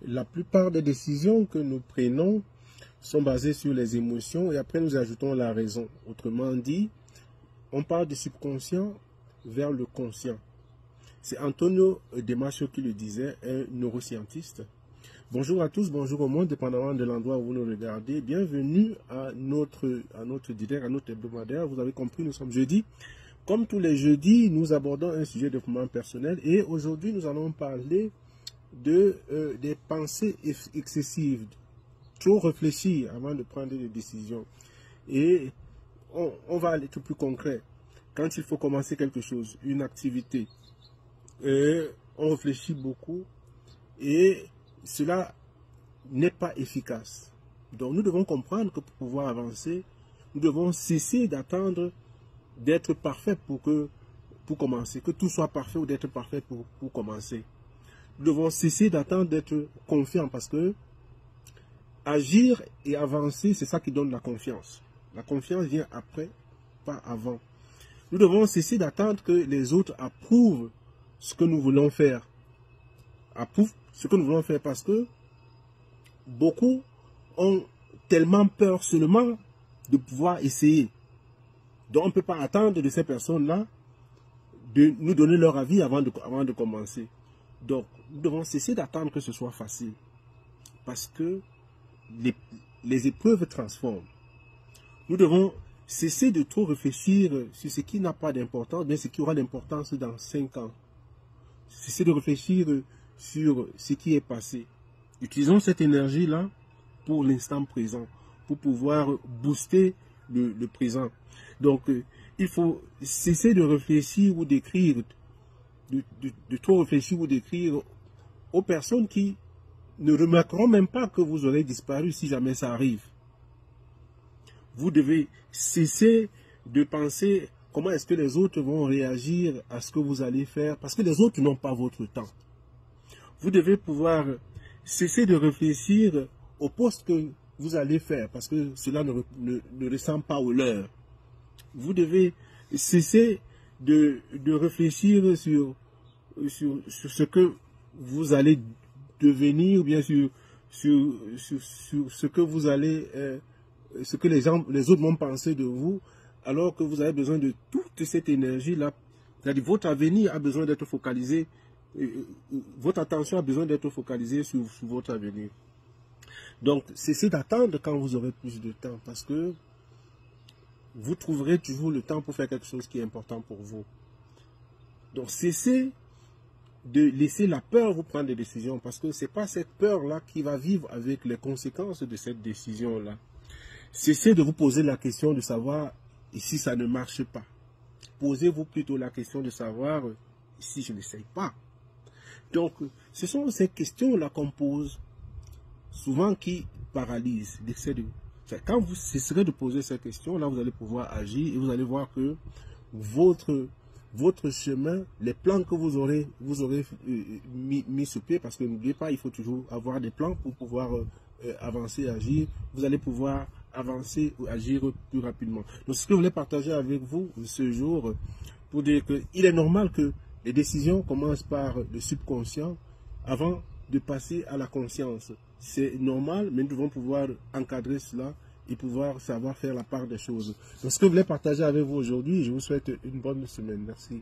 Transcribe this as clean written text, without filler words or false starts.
La plupart des décisions que nous prenons sont basées sur les émotions et après nous ajoutons la raison. Autrement dit, on parle du subconscient vers le conscient. C'est Antonio Damasio qui le disait, un neuroscientiste. Bonjour à tous, bonjour au monde, dépendamment de l'endroit où vous nous regardez. Bienvenue à notre direct, à notre hebdomadaire. Vous avez compris, nous sommes jeudi. Comme tous les jeudis, nous abordons un sujet de développement personnel et aujourd'hui, nous allons parler des pensées excessives, trop réfléchir avant de prendre des décisions. Et on va aller tout plus concret. Quand il faut commencer quelque chose, une activité, on réfléchit beaucoup et cela n'est pas efficace. Donc nous devons comprendre que pour pouvoir avancer, nous devons cesser d'attendre d'être parfait pour commencer, que tout soit parfait ou d'être parfait pour commencer. Nous devons cesser d'attendre d'être confiants parce que agir et avancer, c'est ça qui donne la confiance. La confiance vient après, pas avant. Nous devons cesser d'attendre que les autres approuvent ce que nous voulons faire. Approuvent ce que nous voulons faire parce que beaucoup ont tellement peur seulement de pouvoir essayer. Donc on ne peut pas attendre de ces personnes-là de nous donner leur avis avant de commencer. Donc nous devons cesser d'attendre que ce soit facile. Parce que les épreuves transforment. Nous devons cesser de trop réfléchir sur ce qui n'a pas d'importance, mais ce qui aura d'importance dans 5 ans. Cesser de réfléchir sur ce qui est passé. Utilisons cette énergie-là pour l'instant présent, pour pouvoir booster le présent. Donc, il faut cesser de réfléchir ou d'écrire, de trop réfléchir ou d'écrire aux personnes qui ne remarqueront même pas que vous aurez disparu si jamais ça arrive. Vous devez cesser de penser comment est-ce que les autres vont réagir à ce que vous allez faire, parce que les autres n'ont pas votre temps. Vous devez pouvoir cesser de réfléchir au poste que vous allez faire, parce que cela ne ressemble pas au leur. Vous devez cesser de réfléchir sur ce que vous allez devenir, ou bien sur ce que vous allez, ce que les autres vont penser de vous, alors que vous avez besoin de toute cette énergie-là. C'est-à-dire votre avenir a besoin d'être focalisé, votre attention a besoin d'être focalisée sur votre avenir. Donc, cessez d'attendre quand vous aurez plus de temps, parce que vous trouverez toujours le temps pour faire quelque chose qui est important pour vous. Donc, cessez de laisser la peur vous prendre des décisions, parce que ce n'est pas cette peur-là qui va vivre avec les conséquences de cette décision-là. Cessez de vous poser la question de savoir si ça ne marche pas. Posez-vous plutôt la question de savoir si je n'essaye pas. Donc, ce sont ces questions-là qu'on pose souvent qui paralysent. Quand vous cesserez de poser ces questions-là, vous allez pouvoir agir et vous allez voir que votre chemin, les plans que vous aurez mis sur pied, parce que n'oubliez pas, il faut toujours avoir des plans pour pouvoir avancer, agir. Vous allez pouvoir avancer ou agir plus rapidement. Donc, ce que je voulais partager avec vous ce jour, pour dire qu'il est normal que les décisions commencent par le subconscient avant de passer à la conscience. C'est normal, mais nous devons pouvoir encadrer cela et pouvoir savoir faire la part des choses. Donc, ce que je voulais partager avec vous aujourd'hui, je vous souhaite une bonne semaine. Merci.